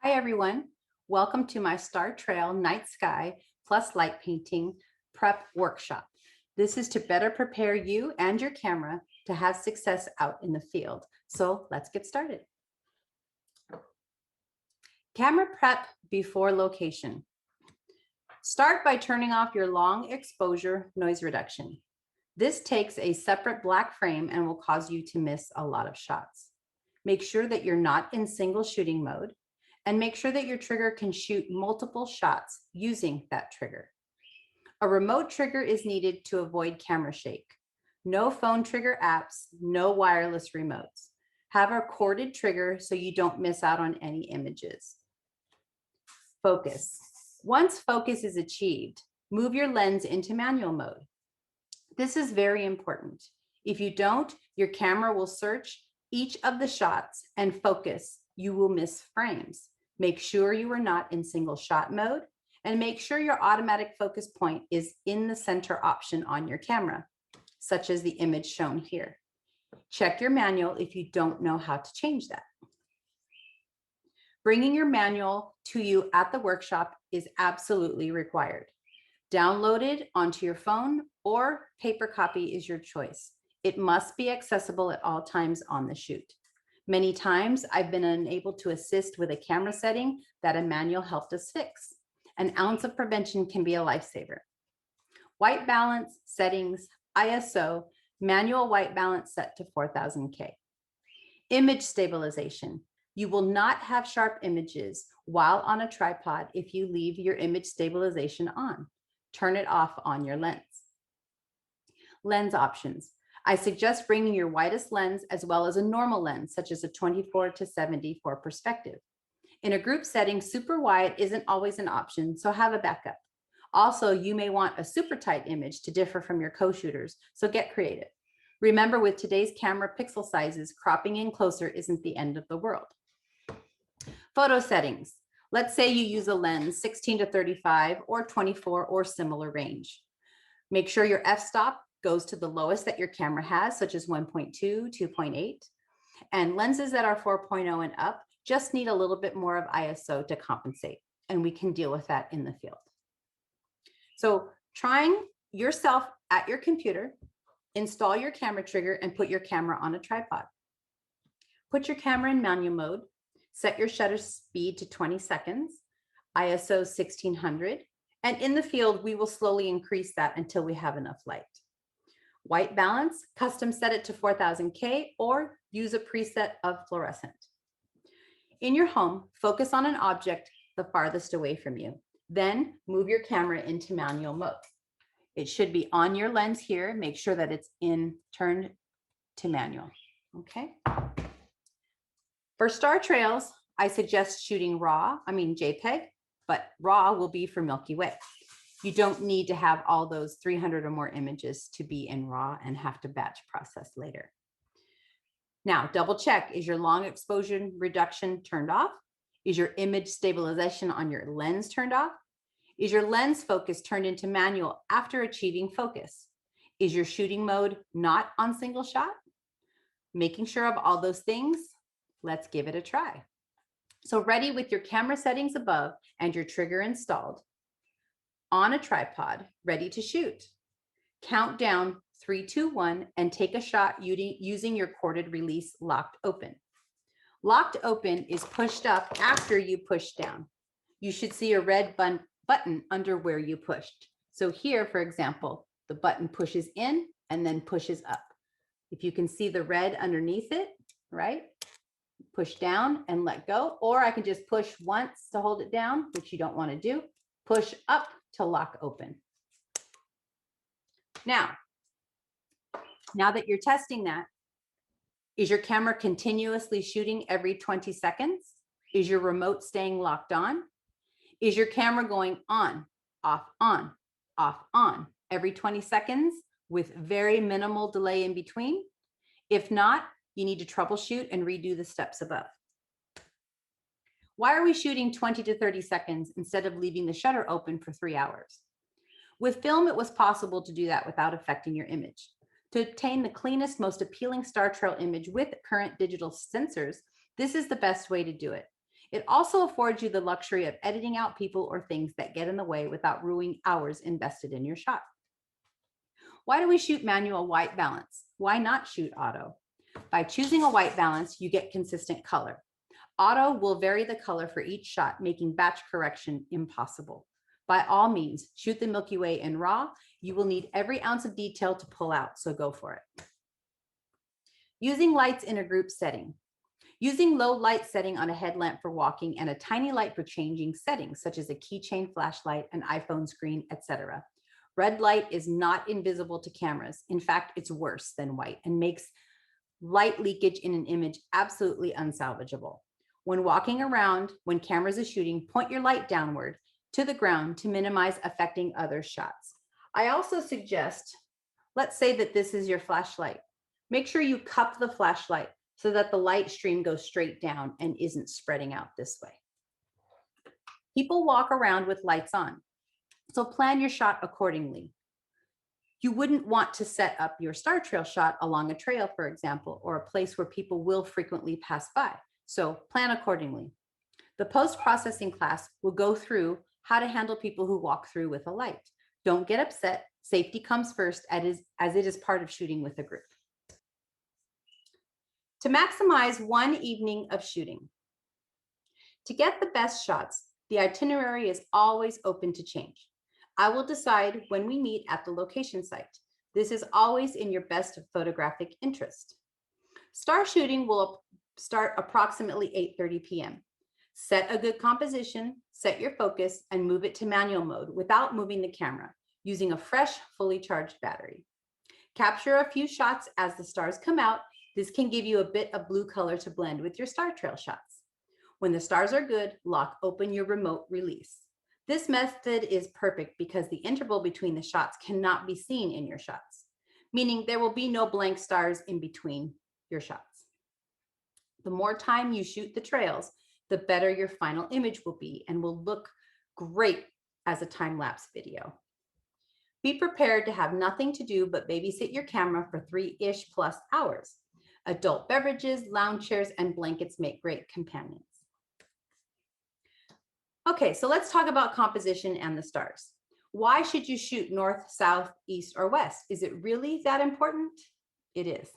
Hi, everyone. Welcome to my Star Trail Night Sky plus light painting prep workshop. This is to better prepare you and your camera to have success out in the field. So let's get started. Camera prep before location. Start by turning off your long exposure noise reduction. This takes a separate black frame and will cause you to miss a lot of shots. Make sure that you're not in single shooting mode and make sure that your trigger can shoot multiple shots using that trigger. A remote trigger is needed to avoid camera shake. No phone trigger apps, no wireless remotes. Have a corded trigger so you don't miss out on any images. Focus. Once focus is achieved, move your lens into manual mode. This is very important. If you don't, your camera will search each of the shots and focus. You will miss frames. Make sure you are not in single shot mode and make sure your automatic focus point is in the center option on your camera, such as the image shown here. Check your manual if you don't know how to change that. Bringing your manual to you at the workshop is absolutely required. Download it onto your phone or paper copy is your choice. It must be accessible at all times on the shoot. Many times I've been unable to assist with a camera setting that a manual helped us fix. An ounce of prevention can be a lifesaver. White balance, settings, ISO, manual white balance set to 4000K. Image stabilization. You will not have sharp images while on a tripod if you leave your image stabilization on. Turn it off on your lens. Lens options. I suggest bringing your widest lens as well as a normal lens, such as a 24-70 for perspective. In a group setting, super wide isn't always an option, so have a backup. Also, you may want a super tight image to differ from your co-shooters, so get creative. Remember, with today's camera pixel sizes, cropping in closer isn't the end of the world. Photo settings. Let's say you use a lens 16-35 or 24 or similar range. Make sure your f-stop goes to the lowest that your camera has, such as 1.2, 2.8. And lenses that are 4.0 and up just need a little bit more of ISO to compensate, and we can deal with that in the field. So trying yourself at your computer, install your camera trigger and put your camera on a tripod. Put your camera in manual mode, set your shutter speed to 20 seconds, ISO 1600, and in the field, we will slowly increase that until we have enough light. White balance, custom set it to 4000K or use a preset of fluorescent. In your home, focus on an object the farthest away from you. Then move your camera into manual mode. It should be on your lens here. Make sure that it's turned to manual, okay? For star trails, I suggest shooting JPEG, but RAW will be for Milky Way. You don't need to have all those 300 or more images to be in RAW and have to batch process later. Now, double check, is your long exposure reduction turned off? Is your image stabilization on your lens turned off? Is your lens focus turned into manual after achieving focus? Is your shooting mode not on single shot? Making sure of all those things, let's give it a try. So ready with your camera settings above and your trigger installed, on a tripod, ready to shoot. Count down 3, 2, 1, and take a shot using your corded release locked open. Locked open is pushed up after you push down. You should see a red button under where you pushed. So here, for example, the button pushes in and then pushes up. If you can see the red underneath it, right? Push down and let go, or I can just push once to hold it down, which you don't want to do. Push up to lock open. Now that you're testing that, is your camera continuously shooting every 20 seconds? Is your remote staying locked on? Is your camera going on, off, on every 20 seconds with very minimal delay in between? If not, you need to troubleshoot and redo the steps above. Why are we shooting 20 to 30 seconds instead of leaving the shutter open for 3 hours? With film, it was possible to do that without affecting your image. To obtain the cleanest, most appealing star trail image with current digital sensors, this is the best way to do it. It also affords you the luxury of editing out people or things that get in the way without ruining hours invested in your shot. Why do we shoot manual white balance? Why not shoot auto? By choosing a white balance, you get consistent color. Auto will vary the color for each shot, making batch correction impossible. By all means, shoot the Milky Way in RAW. You will need every ounce of detail to pull out, so go for it. Using lights in a group setting. Using low light setting on a headlamp for walking and a tiny light for changing settings, such as a keychain flashlight, an iPhone screen, etc. Red light is not invisible to cameras. In fact, it's worse than white and makes light leakage in an image absolutely unsalvageable. When walking around, when cameras are shooting, point your light downward to the ground to minimize affecting other shots. I also suggest, let's say that this is your flashlight. Make sure you cup the flashlight so that the light stream goes straight down and isn't spreading out this way. People walk around with lights on, so plan your shot accordingly. You wouldn't want to set up your star trail shot along a trail, for example, or a place where people will frequently pass by. So plan accordingly. The post-processing class will go through how to handle people who walk through with a light. Don't get upset. Safety comes first, as it is part of shooting with a group. To maximize one evening of shooting. To get the best shots, the itinerary is always open to change. I will decide when we meet at the location site. This is always in your best photographic interest. Star shooting will start approximately 8:30 p.m. Set a good composition, set your focus, and move it to manual mode without moving the camera, using a fresh, fully charged battery. Capture a few shots as the stars come out. This can give you a bit of blue color to blend with your star trail shots. When the stars are good, lock open your remote release. This method is perfect because the interval between the shots cannot be seen in your shots, meaning there will be no blank stars in between your shots. The more time you shoot the trails, the better your final image will be and will look great as a time-lapse video. Be prepared to have nothing to do but babysit your camera for 3-ish plus hours. Adult beverages, lounge chairs, and blankets make great companions. Okay, so let's talk about composition and the stars. Why should you shoot north, south, east, or west? Is it really that important? It is.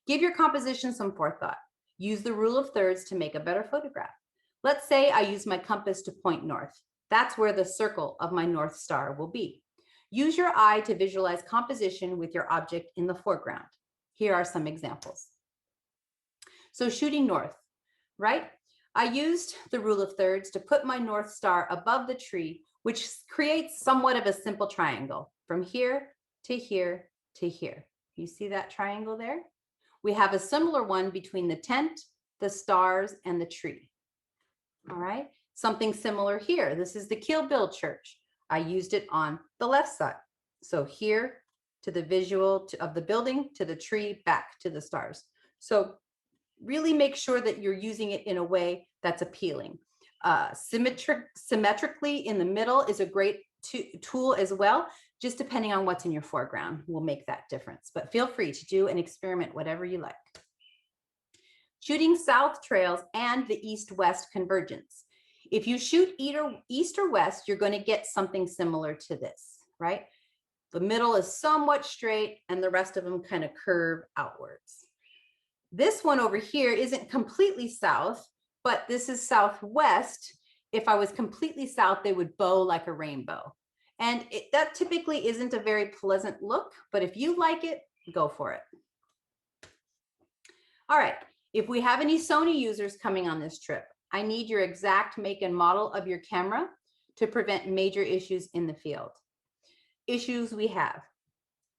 Give your composition some forethought. Use the rule of thirds to make a better photograph. Let's say I use my compass to point north. That's where the circle of my North Star will be. Use your eye to visualize composition with your object in the foreground. Here are some examples. So shooting north, right? I used the rule of thirds to put my North Star above the tree, which creates somewhat of a simple triangle from here to here to here. You see that triangle there? We have a similar one between the tent, the stars, and the tree. All right, something similar here. This is the Kiel Bill Church. I used it on the left side. So here to the visual of the building, to the tree, back to the stars. So really make sure that you're using it in a way that's appealing. Symmetrically in the middle is a great tool as well, just depending on what's in your foreground will make that difference. But feel free to do and experiment whatever you like. Shooting south trails and the east-west convergence. If you shoot east or west, you're going to get something similar to this, right? The middle is somewhat straight and the rest of them kind of curve outwards. This one over here isn't completely south, but this is southwest. If I was completely south, they would bow like a rainbow. And that typically isn't a very pleasant look, but if you like it, go for it. All right, if we have any Sony users coming on this trip, I need your exact make and model of your camera to prevent major issues in the field. Issues we have.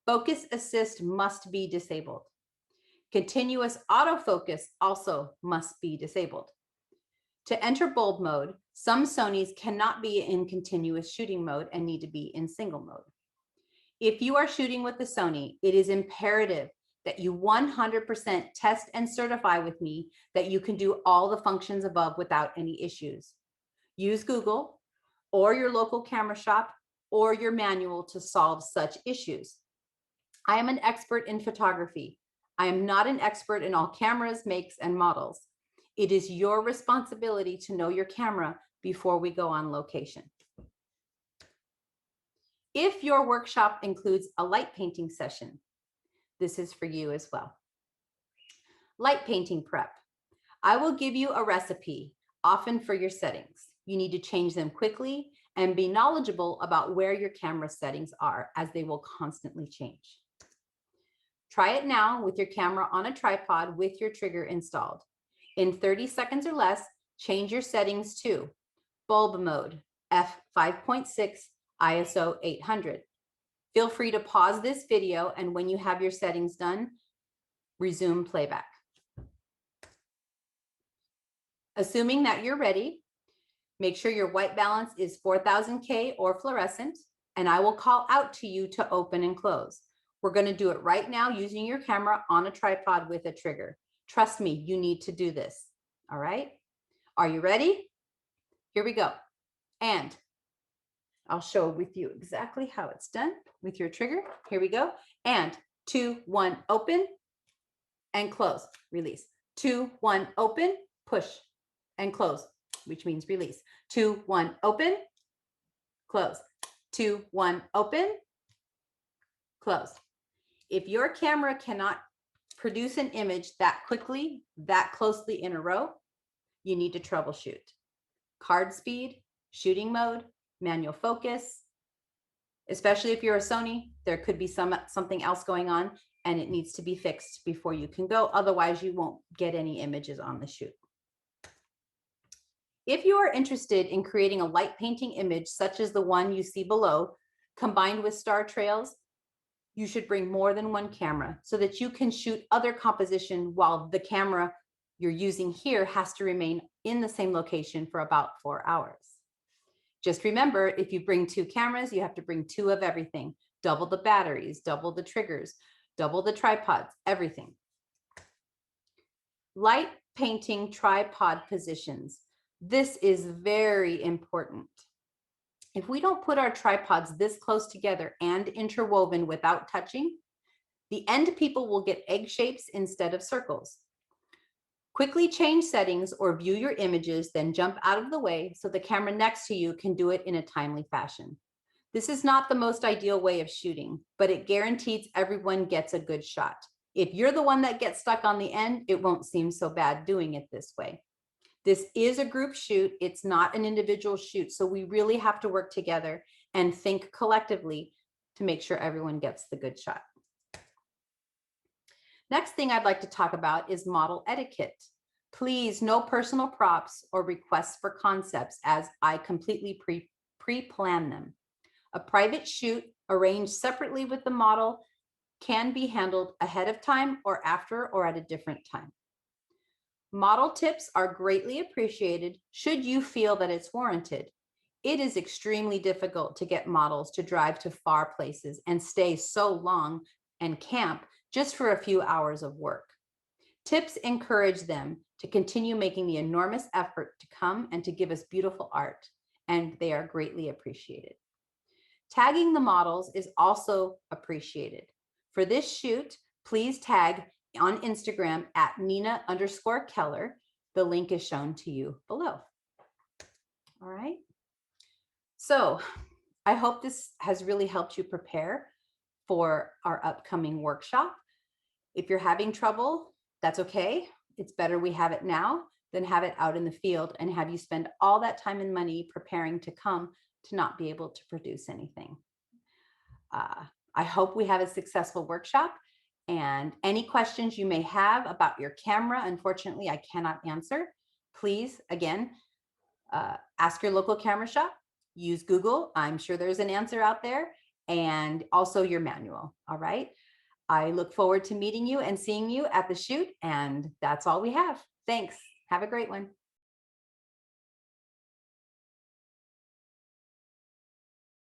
Focus assist must be disabled. Continuous autofocus also must be disabled. To enter bulb mode, some Sonys cannot be in continuous shooting mode and need to be in single mode. If you are shooting with the Sony, it is imperative that you 100% test and certify with me that you can do all the functions above without any issues. Use Google or your local camera shop or your manual to solve such issues. I am an expert in photography. I am not an expert in all cameras, makes, and models. It is your responsibility to know your camera before we go on location. If your workshop includes a light painting session, this is for you as well. Light painting prep. I will give you a recipe, often for your settings. You need to change them quickly and be knowledgeable about where your camera settings are, as they will constantly change. Try it now with your camera on a tripod with your trigger installed. In 30 seconds or less, change your settings to bulb mode, f5.6, ISO 800. Feel free to pause this video, and when you have your settings done, resume playback. Assuming that you're ready, make sure your white balance is 4000K or fluorescent, and I will call out to you to open and close. We're going to do it right now using your camera on a tripod with a trigger. Trust me, you need to do this. All right? Are you ready? Here we go. And I'll show with you exactly how it's done with your trigger. Here we go. And 2, 1, open and close, release. 2, 1, open, push and close, which means release. 2, 1, open, close. 2, 1, open, close. If your camera cannot produce an image that quickly, that closely in a row, you need to troubleshoot. Card speed, shooting mode, manual focus. Especially if you're a Sony, there could be something else going on and it needs to be fixed before you can go. Otherwise, you won't get any images on the shoot. If you are interested in creating a light painting image, such as the one you see below, combined with star trails, you should bring more than one camera so that you can shoot other composition while the camera you're using here has to remain in the same location for about 4 hours. Just remember, if you bring 2 cameras, you have to bring 2 of everything. Double the batteries, double the triggers, double the tripods, everything. Light painting tripod positions. This is very important. If we don't put our tripods this close together and interwoven without touching, the end people will get egg shapes instead of circles. Quickly change settings or view your images, then jump out of the way so the camera next to you can do it in a timely fashion. This is not the most ideal way of shooting, but it guarantees everyone gets a good shot. If you're the one that gets stuck on the end, it won't seem so bad doing it this way. This is a group shoot. It's not an individual shoot. So we really have to work together and think collectively to make sure everyone gets the good shot. Next thing I'd like to talk about is model etiquette. Please, no personal props or requests for concepts, as I completely pre-plan them. A private shoot arranged separately with the model can be handled ahead of time or after or at a different time. Model tips are greatly appreciated should you feel that it's warranted. It is extremely difficult to get models to drive to far places and stay so long and camp just for a few hours of work. Tips encourage them to continue making the enormous effort to come and to give us beautiful art, and they are greatly appreciated. Tagging the models is also appreciated. For this shoot, please tag on Instagram at Nina_Keller. The link is shown to you below. All right. So I hope this has really helped you prepare for our upcoming workshop. If you're having trouble, that's okay. It's better we have it now than have it out in the field and have you spend all that time and money preparing to come to not be able to produce anything. I hope we have a successful workshop, and any questions you may have about your camera, unfortunately, I cannot answer. Please, again, ask your local camera shop, use Google. I'm sure there's an answer out there, and also your manual. All right. I look forward to meeting you and seeing you at the shoot, and that's all we have. Thanks. Have a great one.